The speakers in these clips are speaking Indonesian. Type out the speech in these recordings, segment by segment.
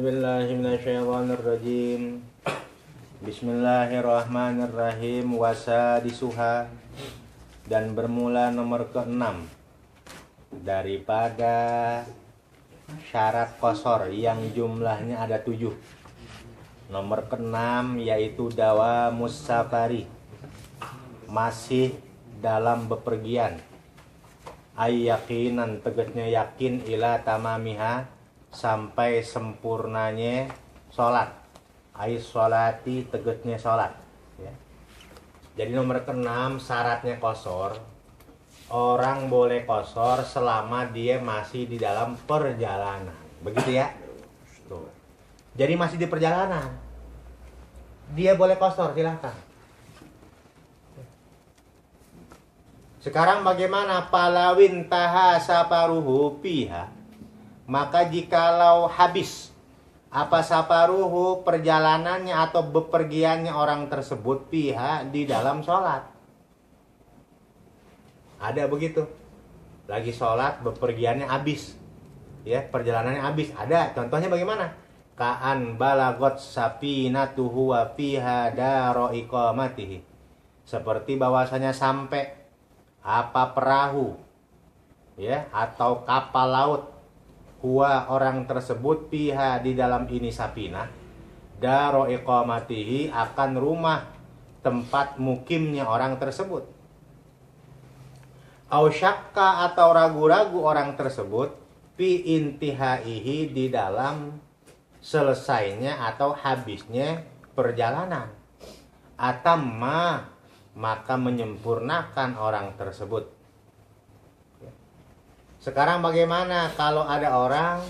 Bismillahirrahmanirrahim. Bismillahirrahmanirrahim. Wasadisuha. Dan bermula nomor ke-6 daripada syarat qasar yang jumlahnya ada 7. Nomor ke-6 yaitu dawamus safari, masih dalam bepergian. Yakinan tegasnya yakin ila tamamiha, sampai sempurnanya sholat. Sholati tegasnya sholat ya. Jadi nomor ke-6 syaratnya qasar. Orang boleh qasar selama dia masih di dalam perjalanan. Begitu ya. Tuh. Jadi masih di perjalanan, dia boleh qasar, silahkan. Sekarang bagaimana? Palawin taha saparuhu piha, maka jikalau habis apa saparuhu perjalanannya atau bepergiannya orang tersebut piha di dalam sholat. Ada begitu, lagi sholat bepergiannya habis ya, perjalanannya habis. Ada contohnya bagaimana? Ka'an balagot sapinatuhu wa fiha daro iqamatihi, seperti bahwasanya sampai apa perahu ya atau kapal laut, huwa orang tersebut piha di dalam ini sapina, daro iqamatihi akan rumah tempat mukimnya orang tersebut. Au syakka atau ragu-ragu orang tersebut fi intihaihi di dalam selesainya atau habisnya perjalanan. Atamma maka menyempurnakan orang tersebut. Sekarang bagaimana kalau ada orang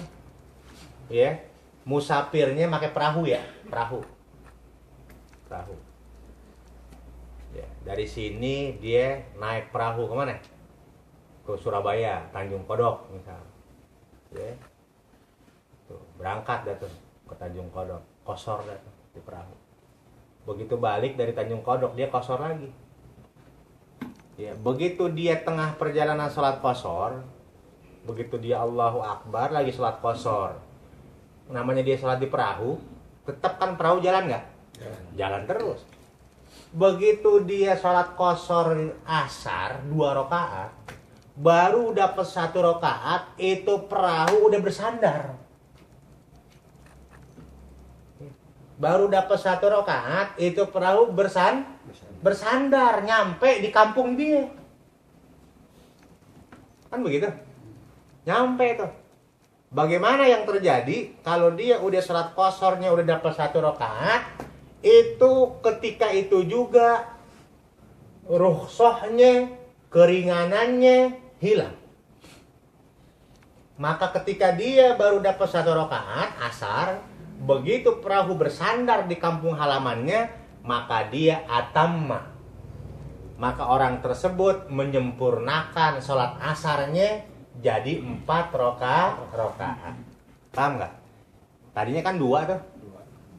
ya musafirnya pakai perahu ya, perahu. Ya, dari sini dia naik perahu kemana? Ke Surabaya, Tanjung Kodok misal. Ya. Tuh, berangkat dah tuh ke Tanjung Kodok, qasar dah tuh di perahu. Begitu balik dari Tanjung Kodok dia qasar lagi. Ya, begitu dia tengah perjalanan sholat qasar, begitu dia Allahu Akbar lagi sholat qasar, namanya dia sholat di perahu, tetap kan perahu jalan nggak? Jalan terus. Begitu dia sholat qasar asar 2 rakaat, baru dapat 1 rakaat, itu perahu udah bersandar. Baru dapat 1 rakaat, itu perahu bersandar nyampe di kampung dia. Kan begitu? Nyampe tuh. Bagaimana yang terjadi kalau dia udah sholat qasarnya udah dapat 1 rakaat, itu ketika itu juga rukhsahnya, keringanannya hilang. Maka ketika dia baru dapat 1 rakaat asar, begitu perahu bersandar di kampung halamannya, maka dia atamma. Maka orang tersebut menyempurnakan sholat asarnya jadi 4 rakaat. Paham nggak? Tadinya kan 2 tuh.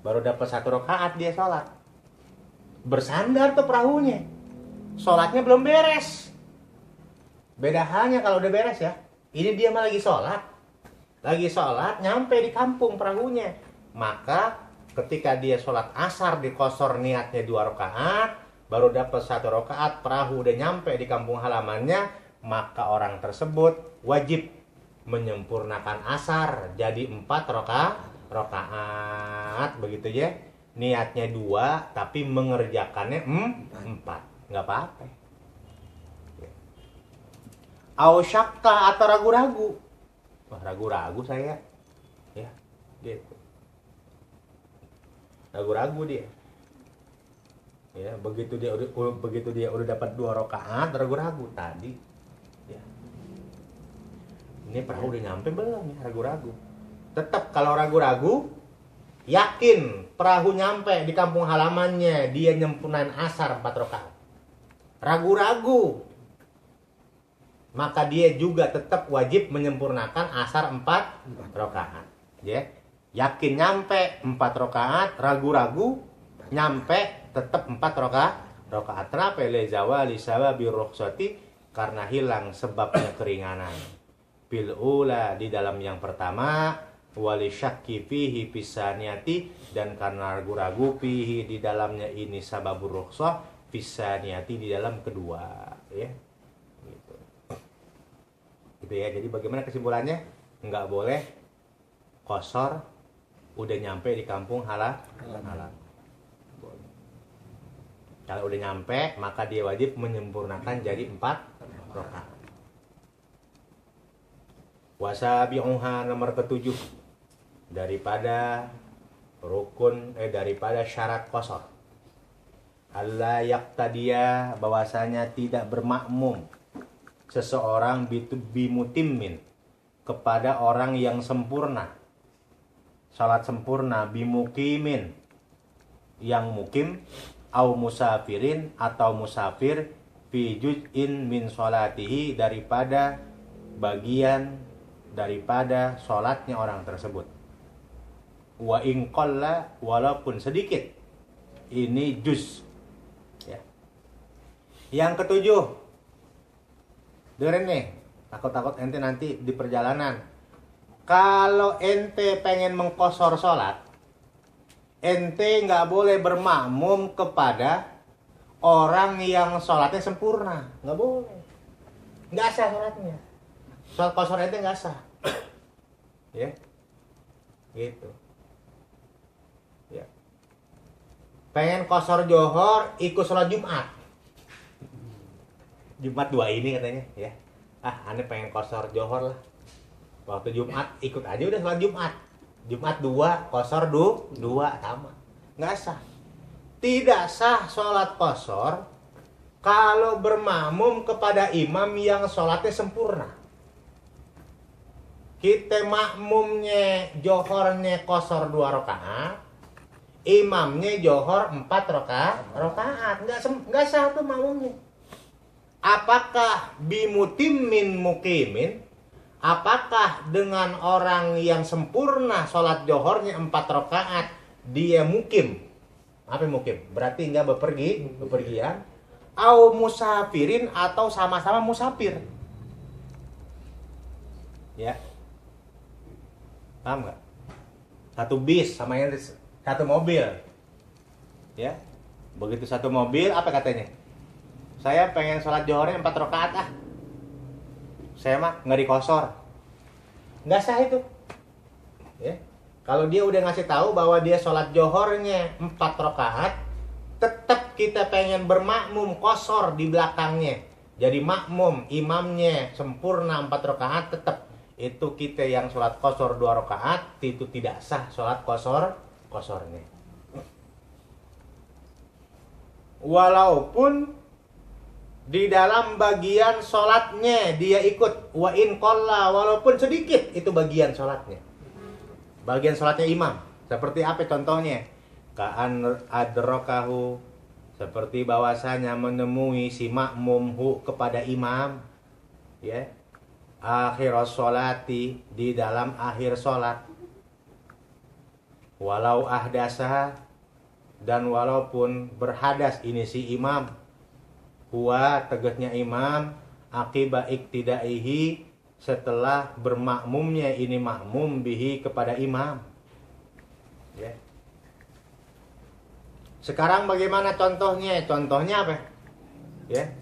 Baru dapat 1 rakaat dia sholat. Bersandar tuh perahunya. Sholatnya belum beres. Beda halnya kalau udah beres ya. Ini dia mah lagi sholat. Lagi sholat nyampe di kampung perahunya. Maka ketika dia sholat asar di qasar niatnya 2 rakaat, baru dapat 1 rakaat, perahu udah nyampe di kampung halamannya, maka orang tersebut wajib menyempurnakan asar jadi 4 rakaat, begitu ya. Niatnya 2 tapi mengerjakannya 4, nggak apa-apa. Au syakka atau ragu-ragu. Wah, ragu-ragu saya ya gitu. Ragu-ragu dia. Ya, begitu dia udah dapat 2 rakaat, ragu-ragu tadi. Ya. Ini perahu udah nyampe belum ya? Ragu-ragu. Tetap kalau ragu-ragu, yakin perahu nyampe di kampung halamannya, dia nyempurnain asar 4 rakaat. Ragu-ragu, maka dia juga tetap wajib menyempurnakan asar 4 rakaat. Ya. Yakin nyampe 4 rakaat, ragu-ragu nyampe tetap 4 rakaat. Kenapa? Lezawali sawabi rukhsati, karena hilang sebabnya keringanan. Bil ula di dalam yang pertama, walisyakki fihi pisaniyati, dan karena ragu-ragu fihi di dalamnya ini sababur rukhsah, pisaniyati di dalam kedua, ya. Gitu. Gitu ya. Jadi bagaimana kesimpulannya? Nggak boleh qashar udah nyampe di kampung halaman. Kalau udah nyampe, maka dia wajib menyempurnakan jadi 4 rakaat. Wasabi'uha, nomor ketujuh daripada daripada syarat qashar, alla yaqtadiya, bahwasanya tidak bermakmum seseorang bimutimmin, kepada orang yang sempurna, salat sempurna, bimukimin, yang mukim, au musafirin, atau musafir, fi juz'in min sholatihi, daripada bagian daripada sholatnya orang tersebut. Wa in qalla, walaupun sedikit. Ini juz, ya. Yang ketujuh, dengerin nih, takut-takut ente nanti di perjalanan, kalau ente pengen mengqashar sholat, ente nggak boleh bermakmum kepada orang yang sholatnya sempurna, nggak boleh, nggak sah sholatnya. Sholat qashar ente nggak sah, ya, gitu, ya. Pengen qashar johor, ikut sholat Jumat 2 ini katanya, ya. Aneh pengen qashar johor lah, waktu Jumat ikut aja udah sholat Jumat 2, qashar 2 sama, nggak sah. Tidak sah sholat qashar kalau bermakmum kepada imam yang sholatnya sempurna. Kita makmumnya johornya qashar 2 rakaat, imamnya johor 4 rakaat, nggak sah tuh makmumnya. Apakah bimutimmin mukimin? Apakah dengan orang yang sempurna sholat johornya 4 rakaat dia mukim? Apa mukim? Berarti nggak bepergian. Au musafirin, atau sama-sama musafir. Ya, paham nggak? Satu bis sama yang satu mobil, ya. Begitu satu mobil, apa katanya? Saya pengen sholat johornya 4 rakaat saya mah nggak diqashar, nggak sah itu, ya. Kalau dia udah ngasih tahu bahwa dia sholat johornya 4 rakaat, tetap kita pengen bermakmum qashar di belakangnya, jadi makmum, imamnya sempurna 4 rakaat, tetap itu kita yang sholat qashar 2 rakaat, itu tidak sah sholat qasharnya. Walaupun di dalam bagian sholatnya dia ikut, wa in qalla, walaupun sedikit itu bagian sholatnya, bagian sholatnya imam. Seperti apa contohnya? Ka'an adrakahu, seperti bahwasanya menemui si makmum kepada imam, ya, akhir sholati, di dalam akhir sholat, walau ahdasa, dan walaupun berhadas ini si imam, huwa, tegasnya imam, akiba iktidaihi, setelah bermakmumnya ini makmum bihi kepada imam, ya. Sekarang bagaimana contohnya? Contohnya apa? Ya,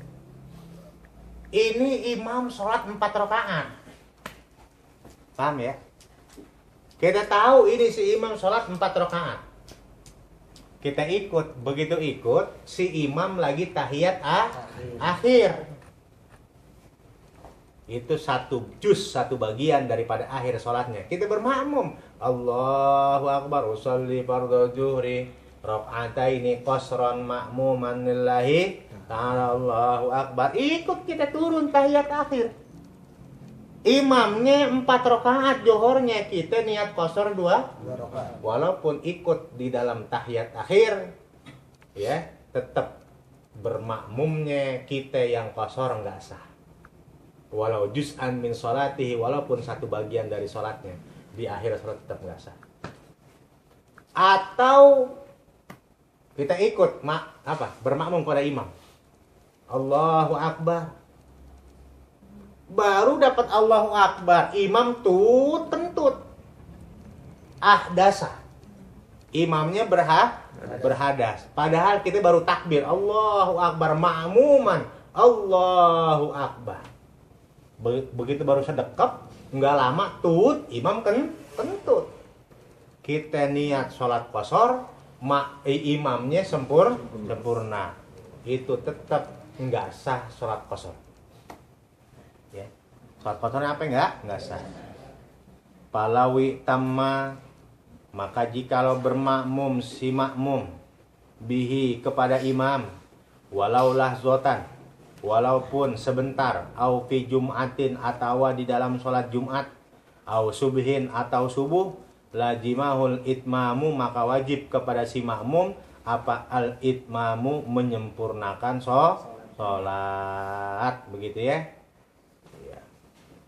ini imam sholat 4 rakaat, paham ya? Kita tahu ini si imam sholat 4 rakaat, kita ikut. Begitu ikut, si imam lagi tahiyat akhir. Itu satu juz, satu bagian daripada akhir sholatnya. Kita bermakmum, Allahu Akbar, usolli fardhu zuhri raka'ataini qasran ma'muman lillahi ta'ala, Allahu Akbar. Ikut kita turun tahiyat akhir. Imamnya 4 rakaat johornya, kita niat qashar 2 rakaat. Walaupun ikut di dalam tahiyat akhir, ya, tetap bermakmumnya kita yang qashar nggak sah. Walau juz'an min sholatihi, walaupun satu bagian dari sholatnya di akhir sholat tetap nggak sah. Atau kita ikut bermakmum pada imam, Allahu Akbar, baru dapat Allahu Akbar, imam tentut, ahdasa. Imamnya berhadas. Padahal kita baru takbir, Allahu Akbar, ma'muman, Allahu Akbar. Begitu baru sedekap, nggak lama tut, imam kentut. Kita niat sholat qashar, imamnya sempurna. Itu tetap nggak sah sholat qashar. Ya. Sholat qasharnya apa nggak sah. Palawi tamma, maka jikalau bermakmum si makmum bihi kepada imam, walau lahzotan, walaupun sebentar, au fi jum'atin, atau di dalam sholat Jumat, au subhin, atau subuh, lazimahul itmamu, maka wajib kepada si makmum apa al itmamu, menyempurnakan sholat, begitu ya.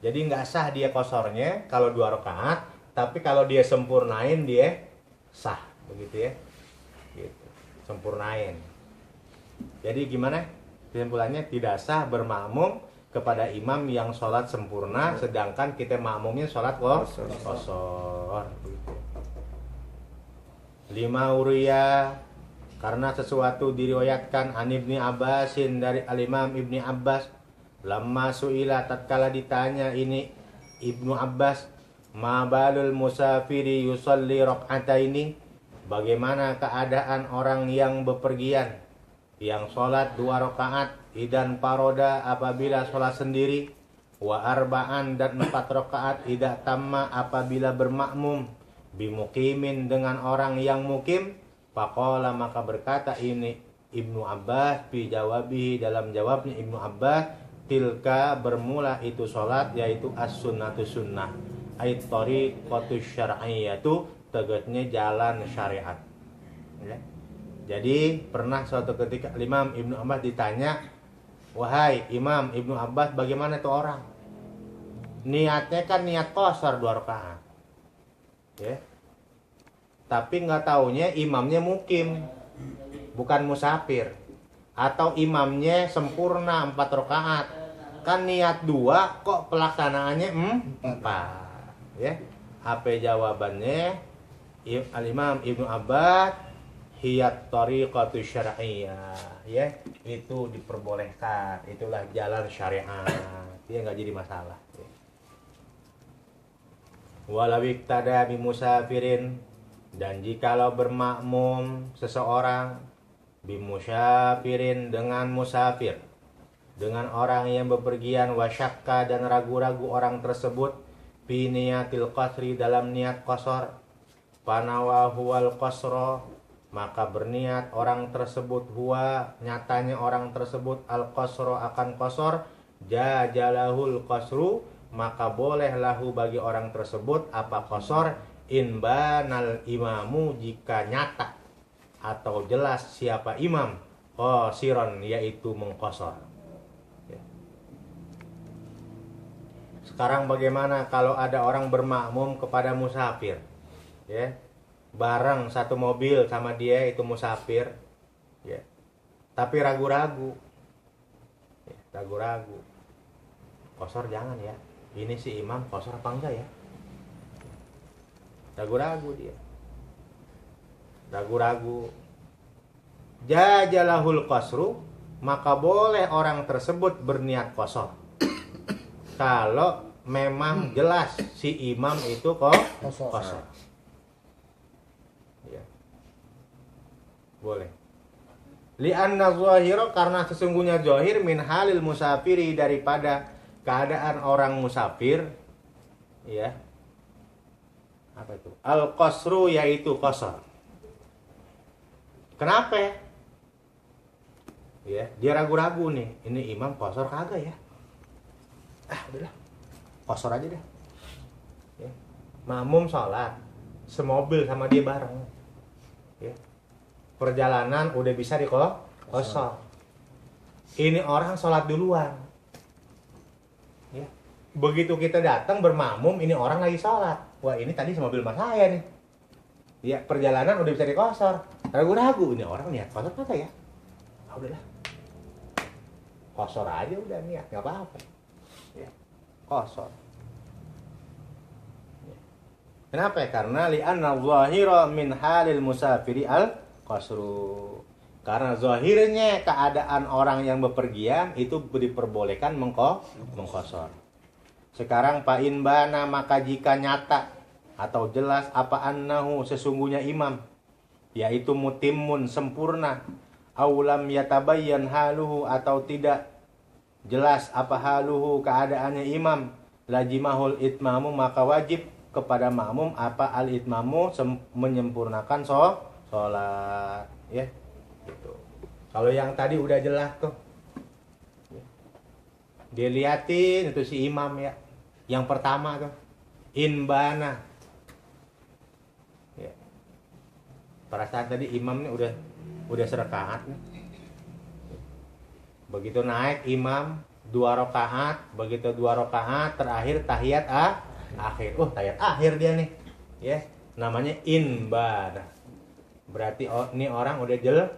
Jadi nggak sah dia qasharnya kalau 2 rakaat, tapi kalau dia sempurnain dia sah, begitu ya. Gitu. Sempurnain. Jadi gimana? Kesimpulannya tidak sah bermakmum kepada imam yang sholat sempurna, sedangkan kita makmumnya sholat qashar. Lima uriya, karena sesuatu diriwayatkan an Ibni Abbasin, dari al-Imam Ibni Abbas, lamma su'ila, tatkala ditanya ini Ibnu Abbas, ma balul musafiri yusalli rak'ataini, bagaimana keadaan orang yang bepergian yang sholat 2 rakaat, idan paroda, apabila sholat sendiri, wa arba'an, dan 4 rakaat, idak tamma, apabila bermakmum, bimukimin, dengan orang yang mukim. Faqala, maka berkata ini Ibnu Abbas, fi jawabihi, dalam jawabnya Ibnu Abbas, tilka, bermula itu sholat, yaitu as-sunnatu sunnah, ait tariqatu syar'iyyatu, tegasnya jalan syariat. Ya. Jadi pernah suatu ketika Imam Ibnu Abbas ditanya, wahai Imam Ibnu Abbas, bagaimana itu orang? Niatnya kan niat qashar 2 rakaat. Ya. Tapi nggak taunya imamnya mukim, bukan musafir. Atau imamnya sempurna 4 rakaat. Kan niat 2, kok pelaksanaannya 4. Ya. Apa jawabannya? Al-Imam Ibnu Abbas, hiyat tariqatu syar'iyyah, ya, itu diperbolehkan, itulah jalan syariat, dia nggak jadi masalah. Walau iktada bi musafirin, dan jikalau bermakmum seseorang bi musafirin, dengan musafir, dengan orang yang bepergian, wasyakka, dan ragu-ragu orang tersebut, fi niyatil qasri, dalam niat qashar, panawahu wal qasra, maka berniat orang tersebut, huwa, nyatanya orang tersebut, al qasra, akan qashar, jajalahul qasru, maka boleh lahu bagi orang tersebut apa qashar, in banal imamu, jika nyata atau jelas siapa imam, qasiran, yaitu mengqashar. Sekarang bagaimana kalau ada orang bermakmum kepada musafir, ya, bareng satu mobil sama dia, itu musafir, ya, tapi ragu-ragu, ya, ragu-ragu, qashar jangan ya, ini si imam qashar apa enggak ya, ragu-ragu dia, ragu-ragu, jajalahul qasru, maka boleh orang tersebut berniat qashar kalau memang jelas si imam itu qashar. Ya. Boleh. Li'anna zahira, karena sesungguhnya zahir, min halil musafiri, daripada keadaan orang musafir, ya. Apa itu? Al qasru, yaitu qashar. Kenapa? Ya, dia ragu-ragu nih, ini imam qashar kagak ya? Udahlah, qashar aja deh. Ya. Makmum sholat semobil sama dia bareng, ya. Perjalanan udah bisa di qashar. Ini orang sholat duluan, ya. Begitu kita datang bermakmum, ini orang lagi sholat. Wah, ini tadi semobil mas saya nih, ya, perjalanan udah bisa di qashar. Ragu-ragu, ini orang niat qashar apa ya? Udahlah, qashar aja udah, niat nggak apa-apa. Ya, qashar. Kenapa? Karena li'anna zahira min halil musafiri al-qasru. Karena zahirnya keadaan orang yang bepergian itu diperbolehkan mengqasar. Sekarang fa'in bana, maka jika nyata atau jelas apa annahu sesungguhnya imam, yaitu mutimmun sempurna, aulam yatabayyan haluhu atau tidak jelas apa haluhu keadaannya imam, lazimahul itmamu, maka wajib kepada makmum apa al itmamu menyempurnakan sholat, ya gitu. Kalau yang tadi udah jelas tuh, diliatin itu si imam ya, yang pertama tuh inbana ya. Pada saat tadi imamnya udah serakaat nih. Begitu naik imam 2 rakaat, begitu 2 rakaat terakhir tahiyat akhir. Tahiyat akhir dia nih. Ya, namanya inbana. Berarti ini orang udah jelas.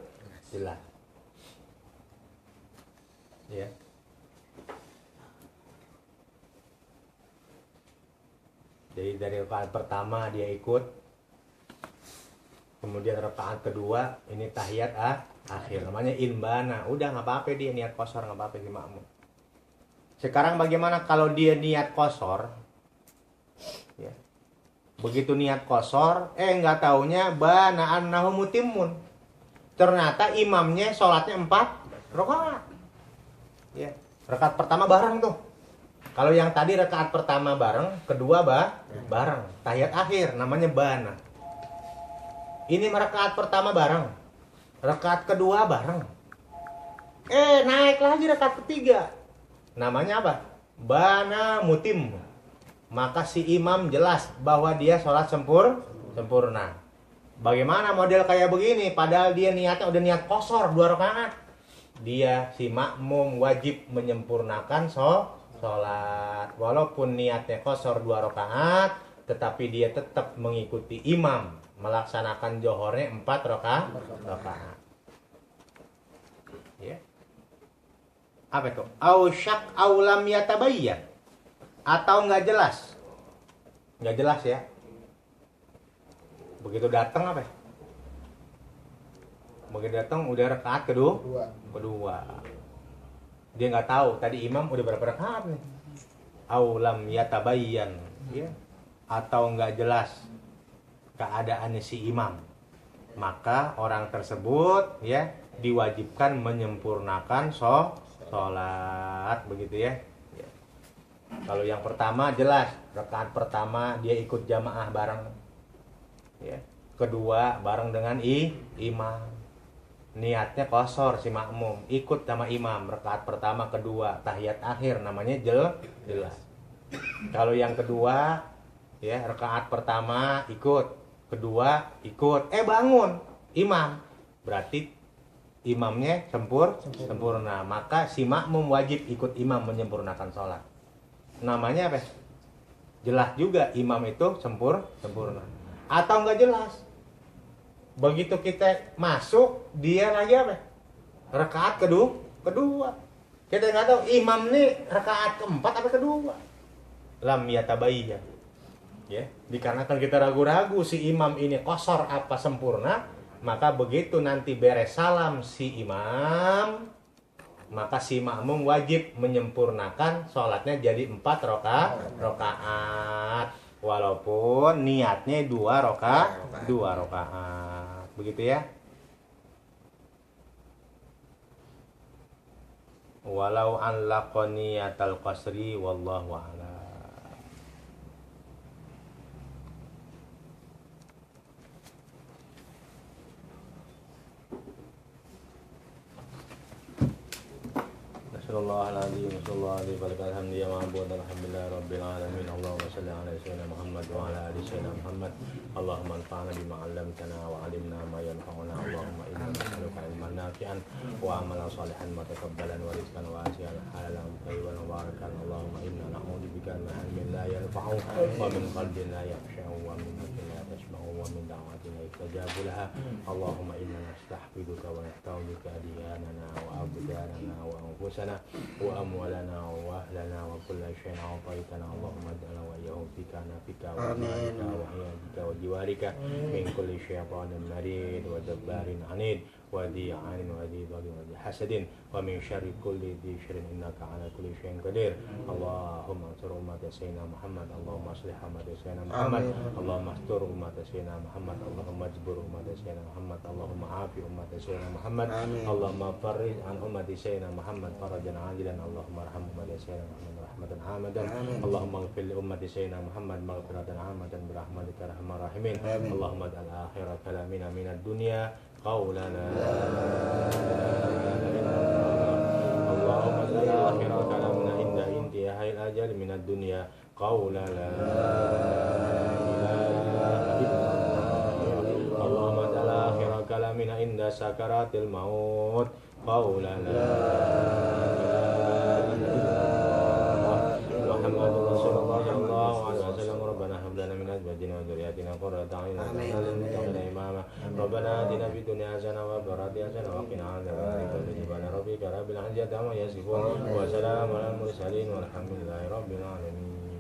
Ya. Jadi dari rakaat pertama dia ikut, kemudian rakaat kedua ini tahiyat akhir, namanya inbana. Udah nggak apa-apa dia niat qasar, nggak apa-apa di makmum. Sekarang bagaimana kalau dia niat qasar? Ya. Begitu niat qasar, nggak taunya bana annahu mutimmun. Ternyata imamnya sholatnya 4 rakaat. Ya, rakaat pertama bareng tuh. Kalau yang tadi rakaat pertama bareng, kedua bareng, tahiyat akhir, namanya bana. Ini rakaat pertama bareng, rakaat kedua bareng. Naik lagi rakaat ketiga. Namanya apa? Bana mutim. Maka si imam jelas bahwa dia sholat sempurna. Bagaimana model kayak begini? Padahal dia niatnya udah niat qasar 2 rakaat. Dia si makmum wajib menyempurnakan sholat. Walaupun niatnya qasar 2 rakaat, tetapi dia tetap mengikuti imam melaksanakan johornya 4 rakaat. Ya. Apa itu? Au syak au lam yatabayyan. Atau enggak jelas. Enggak jelas ya. Begitu datang apa? Begitu datang udah rakaat kedua. Dia nggak tahu tadi imam udah berapa rakaat nih. Au lam yatabayyan, ya. Atau enggak jelas keadaannya si imam. Maka orang tersebut ya diwajibkan menyempurnakan sholat, begitu ya. Kalau yang pertama jelas, rakaat pertama dia ikut jamaah bareng. Ya. Kedua bareng dengan imam. Niatnya qasar si makmum, ikut sama imam rakaat pertama, kedua, tahiyat akhir, namanya jelas. Kalau yang kedua ya rakaat pertama ikut, kedua ikut, bangun imam. Berarti imamnya sempurna, maka si makmum wajib ikut imam menyempurnakan sholat. Namanya apa? Jelas juga imam itu sempurna. Atau enggak jelas? Begitu kita masuk, dia lagi apa? Rakaat kedua. Kita nggak tahu imam nih rakaat keempat apa kedua. Lam yatabayyan. Ya, dikarenakan kita ragu-ragu si imam ini qasar apa sempurna, maka begitu nanti beres salam si imam, maka si makmum wajib menyempurnakan sholatnya jadi 4 rakaat. Walaupun niatnya 2 rakaat. Begitu ya. Walau an laqaniyatal qasri wallahu a'lam. Assalamualaikum warahmatullahi wabarakatuh. Alhamdulillah rabbil alamin. Allahumma shalli ala sayyidina Muhammad wa ala ali sayyidina Muhammad. Allahumma anfa'na bima 'allamtana wa 'allimna ma yanfa'una. Allahumma inna nas'aluka ilman nafi'an wa 'amalan shalihan mutakabbalan wa rizqan wasi'an halalan tayyiban mubarakan. Allahumma inna na'udzubika min 'ilmin la yanfa'u wa min qalbin la yakhsha'u wa min nafsin la tashba'u wa min da'watin la yustajabu laha. Allahumma inna nastahfiduka wa nasta'udzubika diyanana wa abdanana wa anfusana وأموالنا وأهلنا وكل شيء أعطيتنا اللهم اجعلنا وإياهم فيك نافك وإياك وعيادك وجوارك من كل شيطان مريد وجبار عنيد وذي عين وذي ظلم وذي حسد ومن شر كل ذي شر إنك على كل شيء قدير اللهم انصر أمة سيدنا محمد اللهم اصلح أمة سيدنا محمد اللهم استر أمة سيدنا محمد اللهم اجبر أمة سيدنا محمد اللهم عافي أمة سيدنا محمد اللهم فرج عن أمة سيدنا محمد فرجا عاجلا اللهم ارحم أمة سيدنا محمد رحمة عامة اللهم اغفر لأمة سيدنا محمد مغفرة عامة برحمتك يا أرحم الراحمين اللهم اجعل آخر كلامنا من الدنيا قولنا اللهم اجعل آخر كلامنا عند انتهاء الأجل من الدنيا قولنا لا إله إلا الله اللهم اجعل آخر كلامنا عند سكرات الموت قولنا لا إله إلا الله محمد رسول الله صلى الله عليه وسلم ربنا هب لنا من أزواجنا وذرياتنا قرة أعين واجعلنا للمتقين إماما ربنا آتنا في الدنيا حسنة وفي الآخرة حسنة وقنا عذاب النار سبحان ربك رب العزة عما يصفون وسلام على المرسلين والحمد لله رب العالمين.